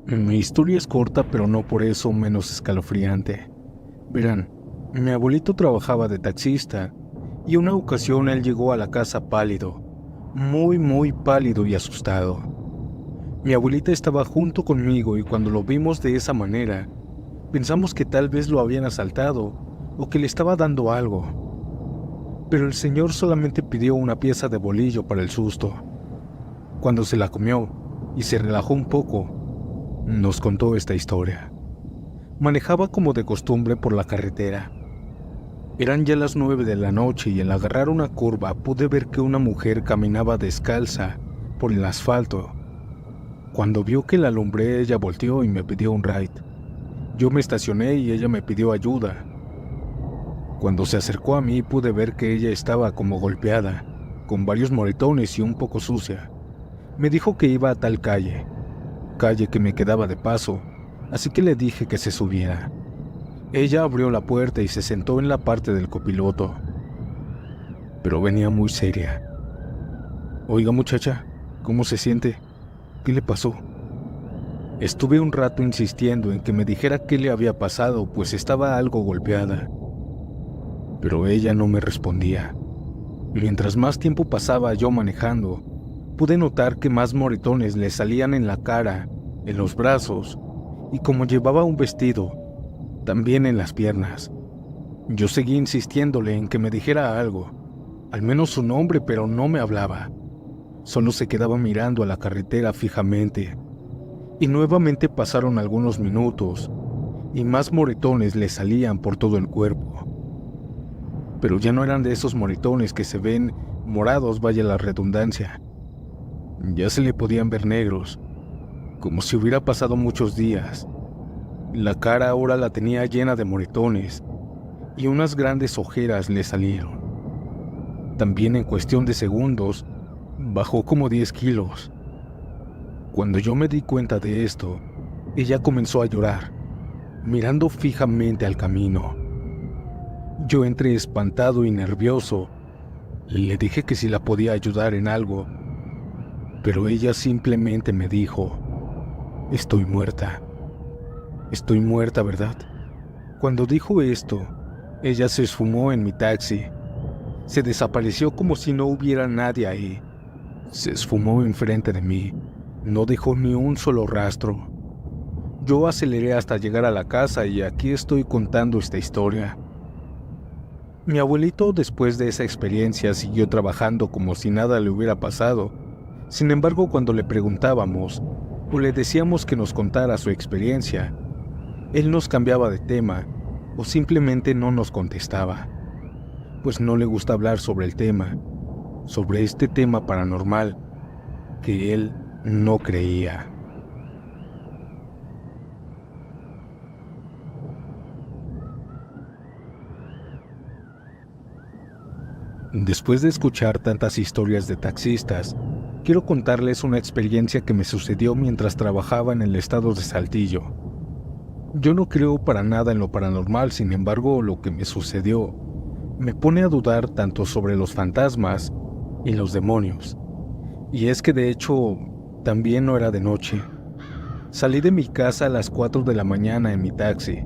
Mi historia es corta, pero no por eso menos escalofriante. Verán, mi abuelito trabajaba de taxista y una ocasión él llegó a la casa pálido, muy pálido y asustado. Mi abuelita estaba junto conmigo y cuando lo vimos de esa manera, pensamos que tal vez lo habían asaltado o que le estaba dando algo. Pero el señor solamente pidió una pieza de bolillo para el susto. Cuando se la comió y se relajó un poco, nos contó esta historia. Manejaba como de costumbre por la carretera. Eran ya las 9 de la noche y al agarrar una curva pude ver que una mujer caminaba descalza por el asfalto. Cuando vio que la alumbré, ella volteó y me pidió un ride. Yo me estacioné y ella me pidió ayuda. Cuando se acercó a mí pude ver que ella estaba como golpeada, con varios moretones y un poco sucia. Me dijo que iba a tal calle que me quedaba de paso, así que le dije que se subiera. Ella abrió la puerta y se sentó en la parte del copiloto, pero venía muy seria. Oiga muchacha, ¿cómo se siente? ¿Qué le pasó? Estuve un rato insistiendo en que me dijera qué le había pasado, pues estaba algo golpeada, pero ella no me respondía. Mientras más tiempo pasaba yo manejando, pude notar que más moretones le salían en la cara, en los brazos, y como llevaba un vestido, también en las piernas. Yo seguí insistiéndole en que me dijera algo, al menos su nombre, pero no me hablaba. Solo se quedaba mirando a la carretera fijamente. Y nuevamente pasaron algunos minutos, y más moretones le salían por todo el cuerpo. Pero ya no eran de esos moretones que se ven morados, vaya la redundancia. Ya se le podían ver negros, como si hubiera pasado muchos días. La cara ahora la tenía llena de moretones y unas grandes ojeras le salieron. También en cuestión de segundos, bajó como 10 kilos. Cuando yo me di cuenta de esto, ella comenzó a llorar, mirando fijamente al camino. Yo entre espantado y nervioso, le dije que si la podía ayudar en algo, pero ella simplemente me dijo, estoy muerta, ¿verdad? Cuando dijo esto, ella se esfumó en mi taxi. Se desapareció como si no hubiera nadie ahí. Se esfumó enfrente de mí. No dejó ni un solo rastro. Yo aceleré hasta llegar a la casa y aquí estoy contando esta historia. Mi abuelito, después de esa experiencia, siguió trabajando como si nada le hubiera pasado. Sin embargo, cuando le preguntábamos o le decíamos que nos contara su experiencia, él nos cambiaba de tema o simplemente no nos contestaba, pues no le gusta hablar sobre el tema, sobre este tema paranormal que él no creía. Después de escuchar tantas historias de taxistas, quiero contarles una experiencia que me sucedió mientras trabajaba en el estado de Saltillo. Yo no creo para nada en lo paranormal, sin embargo, lo que me sucedió me pone a dudar tanto sobre los fantasmas y los demonios. Y es que de hecho, también no era de noche. Salí de mi casa a las 4 de la mañana en mi taxi.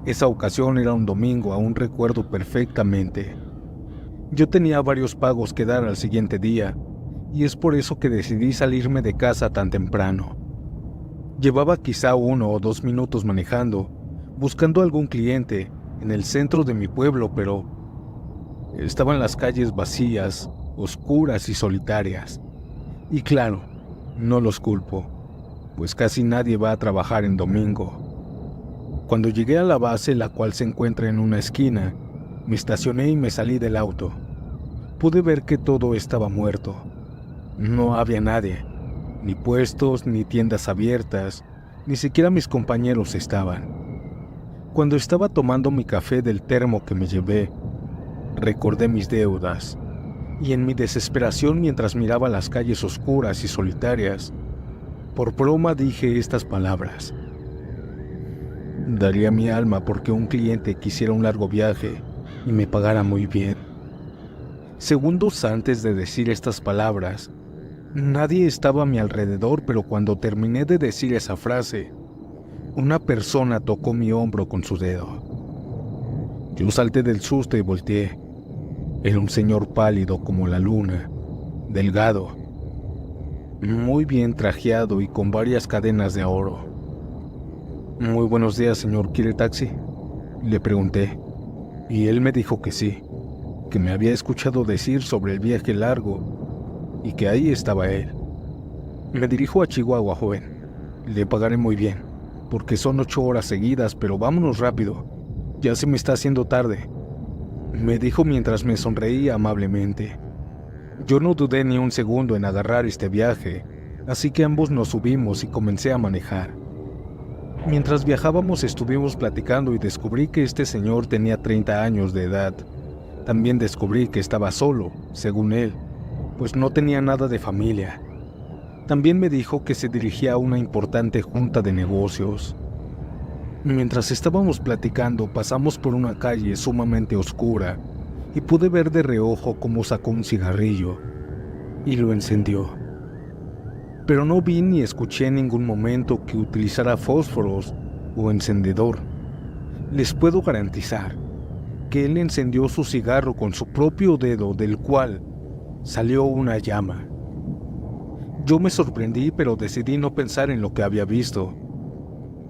Esa ocasión era un domingo, aún recuerdo perfectamente. Yo tenía varios pagos que dar al siguiente día, y es por eso que decidí salirme de casa tan temprano. Llevaba quizá 1 o 2 minutos manejando, buscando algún cliente en el centro de mi pueblo, pero estaban las calles vacías, oscuras y solitarias. Y claro, no los culpo, pues casi nadie va a trabajar en domingo. Cuando llegué a la base, la cual se encuentra en una esquina, me estacioné y me salí del auto. Pude ver que todo estaba muerto. No había nadie, ni puestos, ni tiendas abiertas, ni siquiera mis compañeros estaban. Cuando estaba tomando mi café del termo que me llevé, recordé mis deudas, y en mi desesperación mientras miraba las calles oscuras y solitarias, por broma dije estas palabras. Daría mi alma porque un cliente quisiera un largo viaje y me pagara muy bien. Segundos antes de decir estas palabras, Nadie estaba a mi alrededor, pero cuando terminé de decir esa frase, una persona tocó mi hombro con su dedo. Yo salté del susto y volteé. Era un señor pálido como la luna, delgado, muy bien trajeado y con varias cadenas de oro. «Muy buenos días, señor. ¿Quiere taxi?», le pregunté, y él me dijo que sí, que me había escuchado decir sobre el viaje largo y que ahí estaba él. «Me dirijo a Chihuahua, joven. Le pagaré muy bien, porque son 8 horas seguidas, pero vámonos rápido. Ya se me está haciendo tarde», me dijo mientras me sonreía amablemente. Yo no dudé ni un segundo en agarrar este viaje, así que ambos nos subimos y comencé a manejar. Mientras viajábamos estuvimos platicando y descubrí que este señor tenía 30 años de edad. También descubrí que estaba solo, según él, pues no tenía nada de familia. También me dijo que se dirigía a una importante junta de negocios. Mientras estábamos platicando, pasamos por una calle sumamente oscura y pude ver de reojo cómo sacó un cigarrillo y lo encendió. Pero no vi ni escuché en ningún momento que utilizara fósforos o encendedor. Les puedo garantizar que él encendió su cigarro con su propio dedo, del cual salió una llama. Yo me sorprendí, pero decidí no pensar en lo que había visto.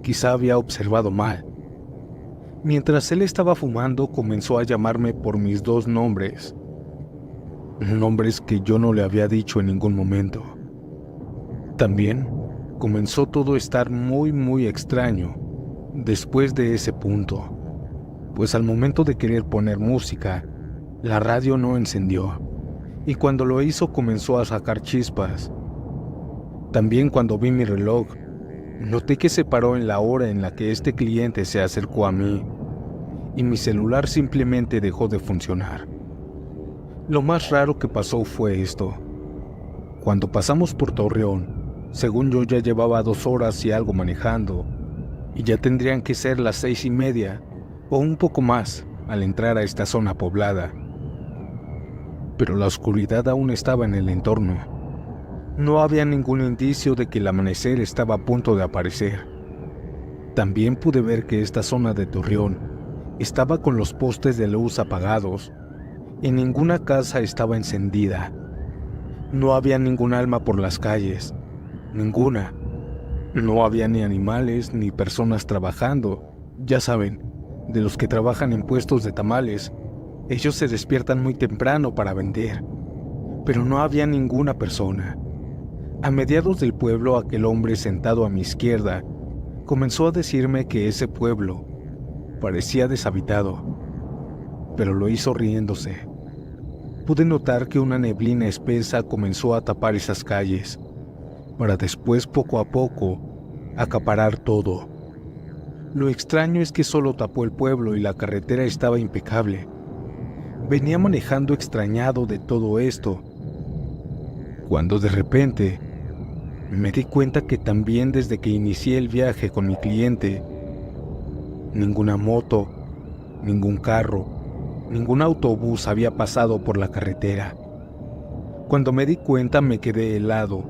Quizá había observado mal. Mientras él estaba fumando, comenzó a llamarme por mis 2 nombres. Nombres que yo no le había dicho en ningún momento. También comenzó todo a estar muy extraño después de ese punto, pues al momento de querer poner música, la radio no encendió, y cuando lo hizo comenzó a sacar chispas. También cuando vi mi reloj, noté que se paró en la hora en la que este cliente se acercó a mí, y mi celular simplemente dejó de funcionar. Lo más raro que pasó fue esto. Cuando pasamos por Torreón, según yo ya llevaba 2 horas y algo manejando, y ya tendrían que ser las 6:30 o un poco más al entrar a esta zona poblada. Pero la oscuridad aún estaba en el entorno. No había ningún indicio de que el amanecer estaba a punto de aparecer. También pude ver que esta zona de Torreón estaba con los postes de luz apagados y ninguna casa estaba encendida. No había ningún alma por las calles, ninguna. No había ni animales ni personas trabajando. Ya saben, de los que trabajan en puestos de tamales, ellos se despiertan muy temprano para vender. Pero no había ninguna persona. A mediados del pueblo, aquel hombre sentado a mi izquierda comenzó a decirme que ese pueblo parecía deshabitado, pero lo hizo riéndose. Pude notar que una neblina espesa comenzó a tapar esas calles, para después poco a poco acaparar todo. Lo extraño es que solo tapó el pueblo y la carretera estaba impecable. Venía manejando extrañado de todo esto, cuando de repente me di cuenta que también desde que inicié el viaje con mi cliente, ninguna moto, ningún carro, ningún autobús había pasado por la carretera. Cuando me di cuenta me quedé helado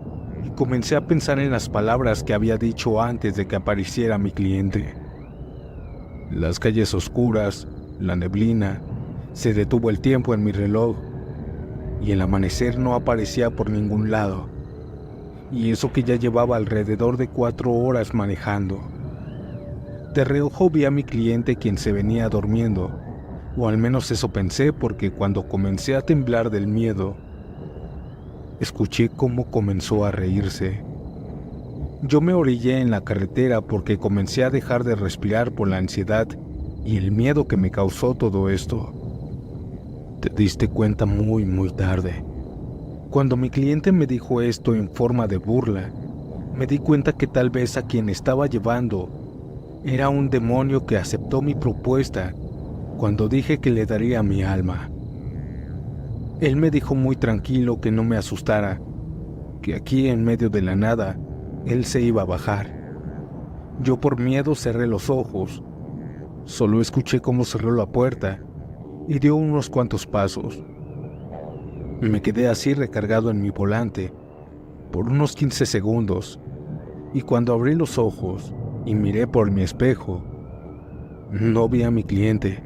y comencé a pensar en las palabras que había dicho antes de que apareciera mi cliente. Las calles oscuras, la neblina, se detuvo el tiempo en mi reloj y el amanecer no aparecía por ningún lado. Y eso que ya llevaba alrededor de 4 horas manejando. De reojo vi a mi cliente, quien se venía durmiendo, o al menos eso pensé, porque cuando comencé a temblar del miedo, escuché cómo comenzó a reírse. Yo me orillé en la carretera porque comencé a dejar de respirar por la ansiedad y el miedo que me causó todo esto. Te diste cuenta muy tarde. Cuando mi cliente me dijo esto en forma de burla, me di cuenta que tal vez a quien estaba llevando era un demonio que aceptó mi propuesta cuando dije que le daría mi alma. Él me dijo muy tranquilo que no me asustara, que aquí en medio de la nada, él se iba a bajar. Yo por miedo cerré los ojos. Solo escuché cómo cerró la puerta y dio unos cuantos pasos. Me quedé así recargado en mi volante, por unos 15 segundos, y cuando abrí los ojos y miré por mi espejo, no vi a mi cliente.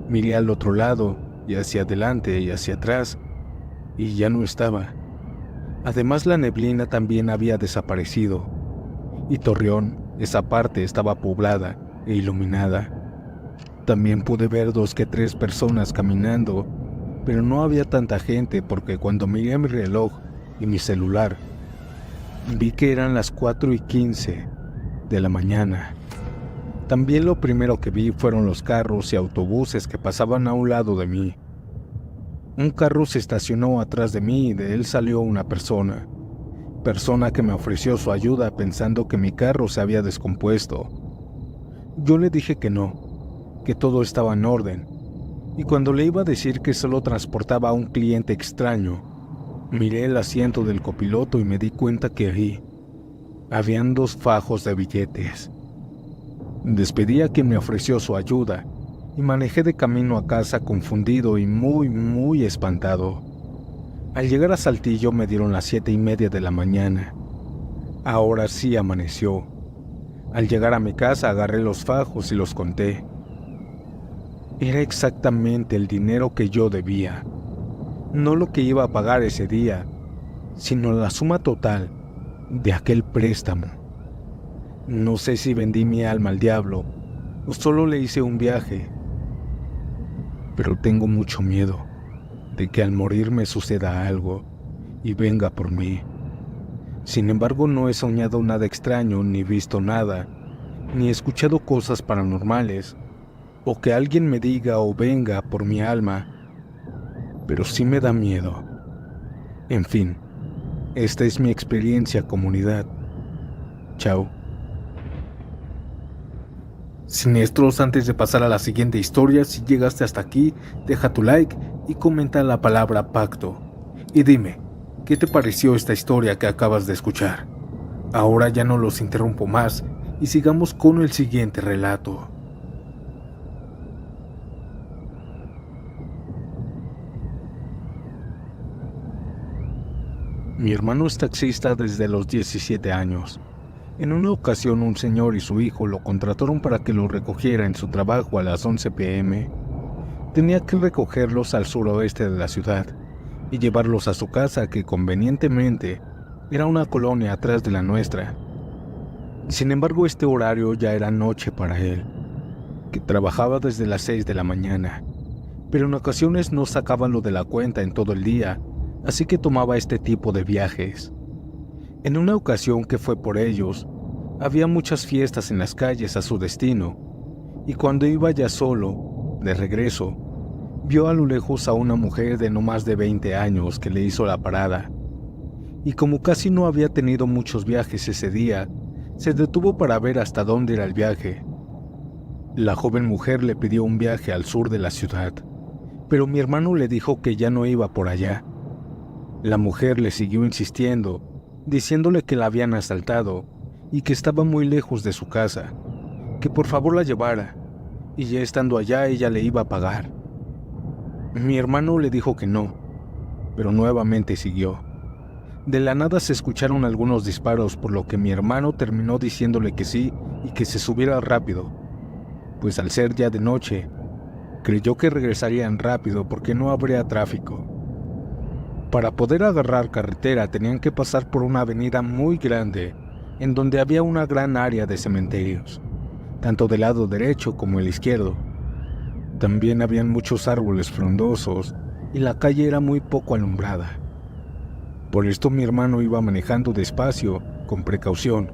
Miré al otro lado y hacia adelante y hacia atrás, y ya no estaba. Además, la neblina también había desaparecido, y Torreón, esa parte, estaba poblada e iluminada. También pude ver 2 que 3 personas caminando, pero no había tanta gente porque cuando miré mi reloj y mi celular, vi que eran las 4:15 de la mañana. También lo primero que vi fueron los carros y autobuses que pasaban a un lado de mí. Un carro se estacionó atrás de mí y de él salió una persona que me ofreció su ayuda pensando que mi carro se había descompuesto. Yo le dije que no, que todo estaba en orden, y cuando le iba a decir que solo transportaba a un cliente extraño, miré el asiento del copiloto y me di cuenta que ahí habían 2 fajos de billetes. Despedí a quien me ofreció su ayuda y manejé de camino a casa confundido y muy espantado. Al llegar a Saltillo me dieron las 7:30 de la mañana. Ahora sí amaneció. Al llegar a mi casa agarré los fajos y los conté. Era exactamente el dinero que yo debía. No lo que iba a pagar ese día, sino la suma total de aquel préstamo. No sé si vendí mi alma al diablo o solo le hice un viaje, pero tengo mucho miedo de que al morir me suceda algo y venga por mí. Sin embargo, no he soñado nada extraño, ni visto nada, ni escuchado cosas paranormales, o que alguien me diga o venga por mi alma, pero sí me da miedo. En fin, esta es mi experiencia, comunidad. Chao. Siniestros, antes de pasar a la siguiente historia, si llegaste hasta aquí, deja tu like y comenta la palabra pacto. Y dime, ¿qué te pareció esta historia que acabas de escuchar? Ahora ya no los interrumpo más y sigamos con el siguiente relato. Mi hermano es taxista desde los 17 años. En una ocasión un señor y su hijo lo contrataron para que lo recogiera en su trabajo a las 11 p.m. Tenía que recogerlos al suroeste de la ciudad y llevarlos a su casa, que convenientemente era una colonia atrás de la nuestra. Sin embargo, este horario ya era noche para él, que trabajaba desde las 6 de la mañana, pero en ocasiones no sacaba lo de la cuenta en todo el día, así que tomaba este tipo de viajes. En una ocasión que fue por ellos, había muchas fiestas en las calles a su destino, y cuando iba ya solo, de regreso, vio a lo lejos a una mujer de no más de 20 años que le hizo la parada. Y como casi no había tenido muchos viajes ese día, se detuvo para ver hasta dónde era el viaje. La joven mujer le pidió un viaje al sur de la ciudad, pero mi hermano le dijo que ya no iba por allá. La mujer le siguió insistiendo, diciéndole que la habían asaltado y que estaba muy lejos de su casa, que por favor la llevara, y ya estando allá ella le iba a pagar. Mi hermano le dijo que no, pero nuevamente siguió. De la nada se escucharon algunos disparos, por lo que mi hermano terminó diciéndole que sí y que se subiera rápido, pues al ser ya de noche, creyó que regresarían rápido porque no habría tráfico. Para poder agarrar carretera tenían que pasar por una avenida muy grande, en donde había una gran área de cementerios, tanto del lado derecho como el izquierdo. También habían muchos árboles frondosos y la calle era muy poco alumbrada. Por esto mi hermano iba manejando despacio, con precaución,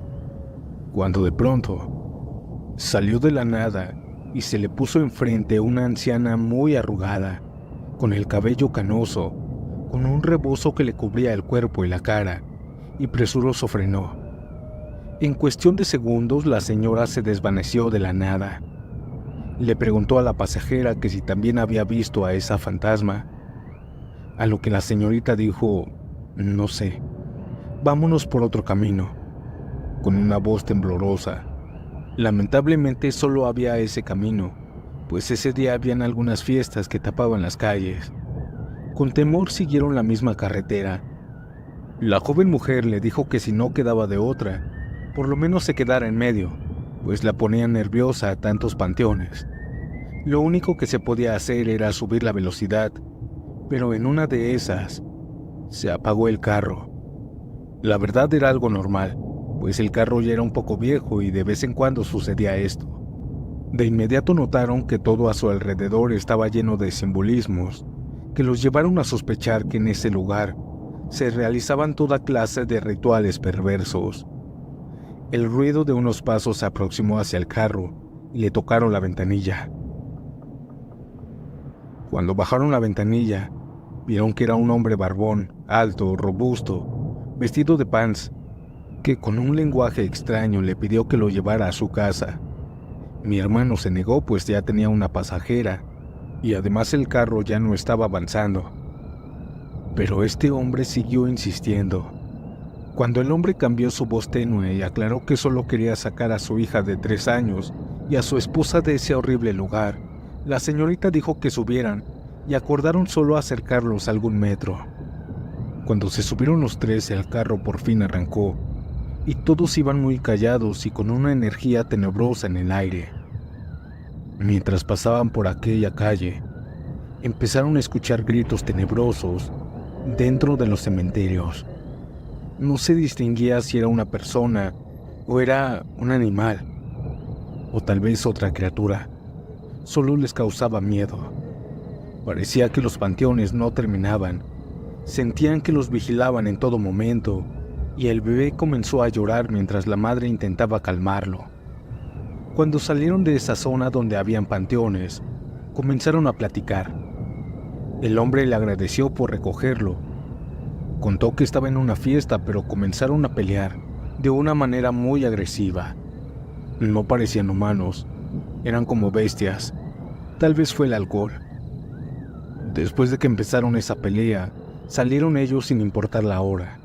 cuando de pronto salió de la nada y se le puso enfrente una anciana muy arrugada, con el cabello canoso, con un rebozo que le cubría el cuerpo y la cara, y presuroso frenó. En cuestión de segundos la señora se desvaneció de la nada. Le preguntó a la pasajera que si también había visto a esa fantasma, a lo que la señorita dijo: no sé, vámonos por otro camino, con una voz temblorosa. Lamentablemente solo había ese camino, pues ese día habían algunas fiestas que tapaban las calles. Con temor siguieron la misma carretera. La joven mujer le dijo que si no quedaba de otra, por lo menos se quedara en medio, pues la ponían nerviosa a tantos panteones. Lo único que se podía hacer era subir la velocidad, pero en una de esas se apagó el carro. La verdad era algo normal, pues el carro ya era un poco viejo y de vez en cuando sucedía esto. De inmediato notaron que todo a su alrededor estaba lleno de simbolismos, que los llevaron a sospechar que en ese lugar se realizaban toda clase de rituales perversos. El ruido de unos pasos se aproximó hacia el carro y le tocaron la ventanilla. Cuando bajaron la ventanilla, vieron que era un hombre barbón, alto, robusto, vestido de pants, que con un lenguaje extraño le pidió que lo llevara a su casa. Mi hermano se negó, pues ya tenía una pasajera, y además el carro ya no estaba avanzando. Pero este hombre siguió insistiendo. Cuando el hombre cambió su voz tenue y aclaró que solo quería sacar a su hija de 3 años y a su esposa de ese horrible lugar, la señorita dijo que subieran y acordaron solo acercarlos a algún metro. Cuando se subieron los tres, el carro por fin arrancó, y todos iban muy callados y con una energía tenebrosa en el aire. Mientras pasaban por aquella calle, empezaron a escuchar gritos tenebrosos dentro de los cementerios. No se distinguía si era una persona o era un animal, o tal vez otra criatura. Solo les causaba miedo. Parecía que los panteones no terminaban. Sentían que los vigilaban en todo momento, y el bebé comenzó a llorar mientras la madre intentaba calmarlo. Cuando salieron de esa zona donde habían panteones, comenzaron a platicar. El hombre le agradeció por recogerlo. Contó que estaba en una fiesta, pero comenzaron a pelear de una manera muy agresiva. No parecían humanos, eran como bestias. Tal vez fue el alcohol. Después de que empezaron esa pelea, salieron ellos sin importar la hora.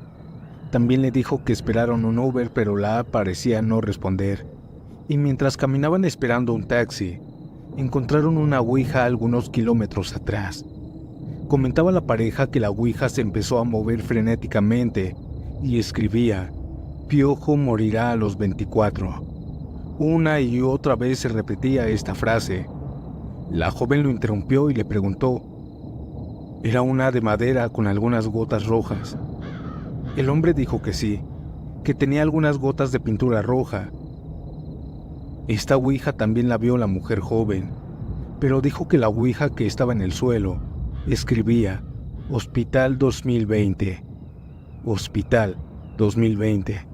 También le dijo que esperaron un Uber, pero la app parecía no responder. Y mientras caminaban esperando un taxi, encontraron una ouija algunos kilómetros atrás. Comentaba la pareja que la ouija se empezó a mover frenéticamente y escribía: "Piojo morirá a los 24". Una y otra vez se repetía esta frase. La joven lo interrumpió y le preguntó. Era una de madera con algunas gotas rojas. El hombre dijo que sí, que tenía algunas gotas de pintura roja. Esta ouija también la vio la mujer joven, pero dijo que la ouija que estaba en el suelo escribía Hospital 2020. Hospital 2020.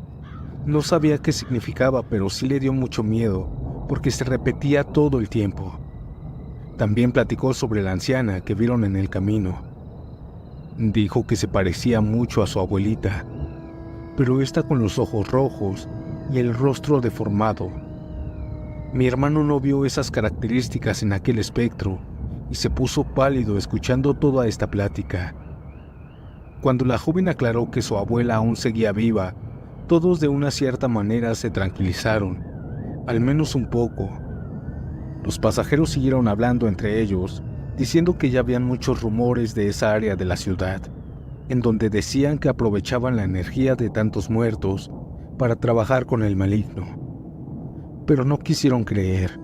No sabía qué significaba, pero sí le dio mucho miedo, porque se repetía todo el tiempo. También platicó sobre la anciana que vieron en el camino. Dijo que se parecía mucho a su abuelita, pero esta con los ojos rojos y el rostro deformado. Mi hermano no vio esas características en aquel espectro y se puso pálido escuchando toda esta plática. Cuando la joven aclaró que su abuela aún seguía viva, todos de una cierta manera se tranquilizaron, al menos un poco. Los pasajeros siguieron hablando entre ellos, diciendo que ya habían muchos rumores de esa área de la ciudad, en donde decían que aprovechaban la energía de tantos muertos para trabajar con el maligno. Pero no quisieron creer.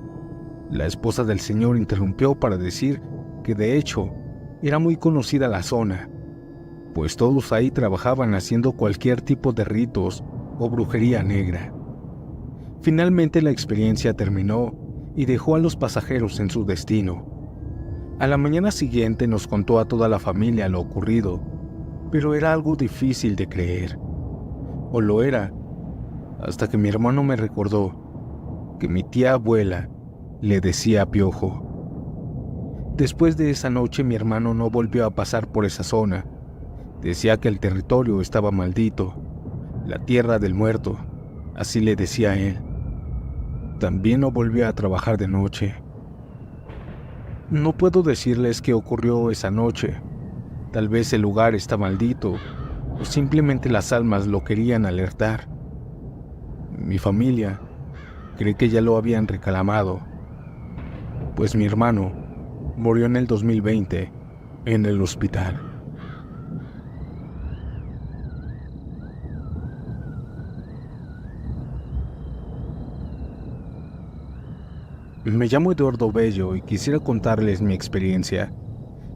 La esposa del señor interrumpió para decir que de hecho era muy conocida la zona, pues todos ahí trabajaban haciendo cualquier tipo de ritos o brujería negra. Finalmente la experiencia terminó y dejó a los pasajeros en su destino. A la mañana siguiente nos contó a toda la familia lo ocurrido, pero era algo difícil de creer. O lo era, hasta que mi hermano me recordó que mi tía abuela le decía Piojo. Después de esa noche mi hermano no volvió a pasar por esa zona. Decía que el territorio estaba maldito, la tierra del muerto, así le decía él. También no volvió a trabajar de noche. No puedo decirles qué ocurrió esa noche. Tal vez el lugar está maldito, o simplemente las almas lo querían alertar. Mi familia cree que ya lo habían reclamado, pues mi hermano murió en el 2020 en el hospital. Me llamo Eduardo Bello y quisiera contarles mi experiencia.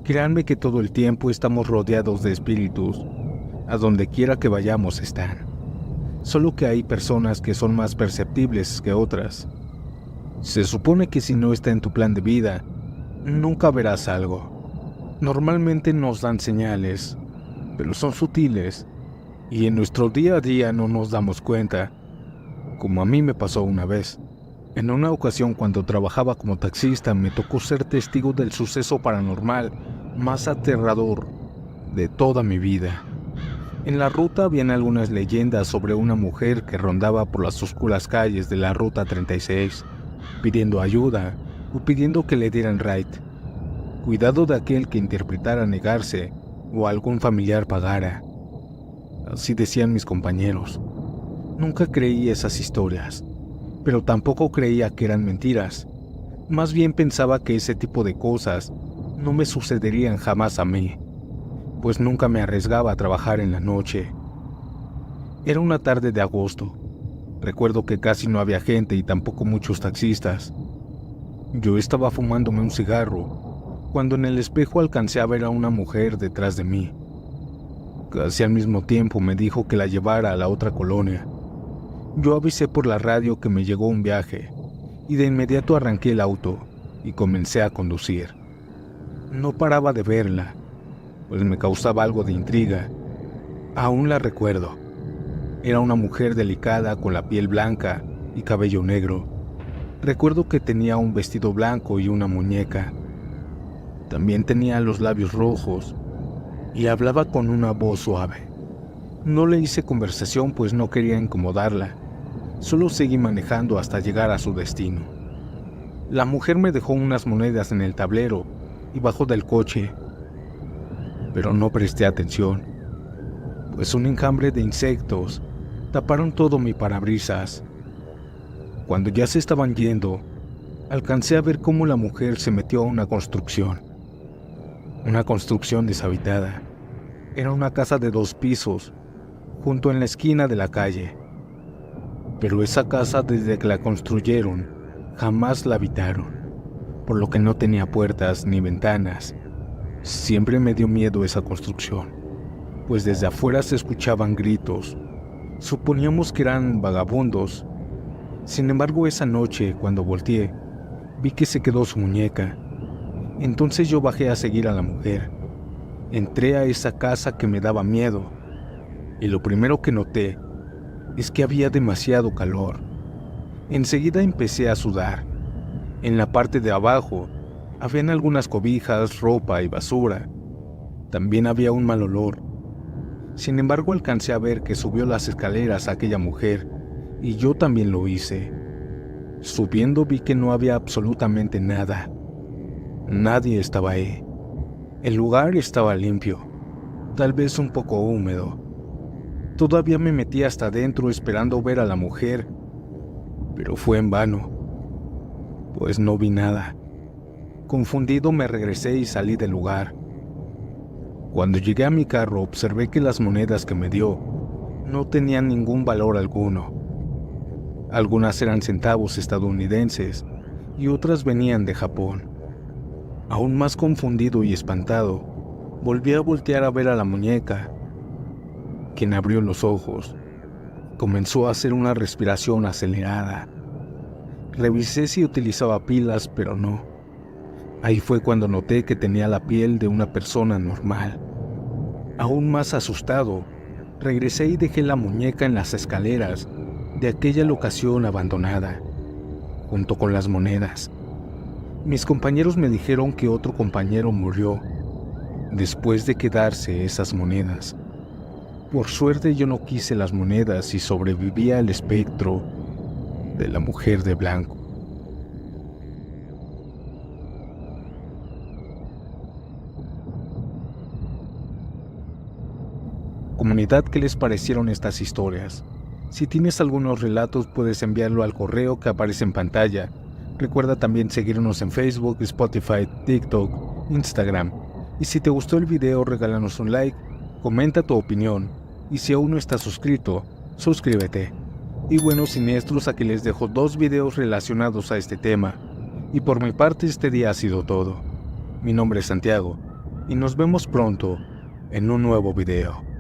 Créanme que todo el tiempo estamos rodeados de espíritus. A donde quiera que vayamos están. Solo que hay personas que son más perceptibles que otras. Se supone que si no está en tu plan de vida, nunca verás algo. Normalmente nos dan señales, pero son sutiles, y en nuestro día a día no nos damos cuenta, como a mí me pasó una vez. En una ocasión cuando trabajaba como taxista me tocó ser testigo del suceso paranormal más aterrador de toda mi vida. En la ruta habían algunas leyendas sobre una mujer que rondaba por las oscuras calles de la Ruta 36, pidiendo ayuda o pidiendo que le dieran ride. Cuidado de aquel que interpretara negarse o algún familiar pagara. Así decían mis compañeros. Nunca creí esas historias, pero tampoco creía que eran mentiras. Más bien pensaba que ese tipo de cosas no me sucederían jamás a mí, pues nunca me arriesgaba a trabajar en la noche. Era una tarde de agosto. Recuerdo que casi no había gente y tampoco muchos taxistas. Yo estaba fumándome un cigarro, cuando en el espejo alcancé a ver a una mujer detrás de mí. Casi al mismo tiempo me dijo que la llevara a la otra colonia. Yo avisé por la radio que me llegó un viaje, y de inmediato arranqué el auto y comencé a conducir. No paraba de verla, pues me causaba algo de intriga. Aún la recuerdo. Era una mujer delicada con la piel blanca y cabello negro. Recuerdo que tenía un vestido blanco y una muñeca. También tenía los labios rojos y hablaba con una voz suave. No le hice conversación pues no quería incomodarla. Solo seguí manejando hasta llegar a su destino. La mujer me dejó unas monedas en el tablero y bajó del coche, pero no presté atención, pues un enjambre de insectos taparon todo mi parabrisas. Cuando ya se estaban yendo, alcancé a ver cómo la mujer se metió a una construcción deshabitada. Era una casa de 2 pisos, junto en la esquina de la calle. Pero esa casa, desde que la construyeron, jamás la habitaron, por lo que no tenía puertas ni ventanas. Siempre me dio miedo esa construcción, pues desde afuera se escuchaban gritos. Suponíamos que eran vagabundos. Sin embargo, esa noche, cuando volteé, vi que se quedó su muñeca. Entonces yo bajé a seguir a la mujer. Entré a esa casa que me daba miedo, y lo primero que noté es que había demasiado calor. Enseguida empecé a sudar. En la parte de abajo habían algunas cobijas, ropa y basura. También había un mal olor. Sin embargo, alcancé a ver que subió las escaleras aquella mujer, y yo también lo hice. Subiendo vi que no había absolutamente nada. Nadie estaba ahí. El lugar estaba limpio, tal vez un poco húmedo. Todavía me metí hasta adentro esperando ver a la mujer, pero fue en vano, pues no vi nada. Confundido me regresé y salí del lugar. Cuando llegué a mi carro observé que las monedas que me dio no tenían ningún valor alguno. Algunas eran centavos estadounidenses y otras venían de Japón. Aún más confundido y espantado, volví a voltear a ver a la muñeca, quien abrió los ojos. Comenzó a hacer una respiración acelerada. Revisé si utilizaba pilas, pero no. Ahí fue cuando noté que tenía la piel de una persona normal. Aún más asustado, regresé y dejé la muñeca en las escaleras de aquella locación abandonada, junto con las monedas. Mis compañeros me dijeron que otro compañero murió después de quedarse esas monedas. Por suerte yo no quise las monedas y sobreviví al espectro de la mujer de blanco. Comunidad, ¿qué les parecieron estas historias? Si tienes algunos relatos puedes enviarlo al correo que aparece en pantalla. Recuerda también seguirnos en Facebook, Spotify, TikTok, Instagram. Y si te gustó el video, regálanos un like, comenta tu opinión. Y si aún no estás suscrito, suscríbete. Y bueno, siniestros, aquí les dejo 2 videos relacionados a este tema. Y por mi parte este día ha sido todo. Mi nombre es Santiago y nos vemos pronto en un nuevo video.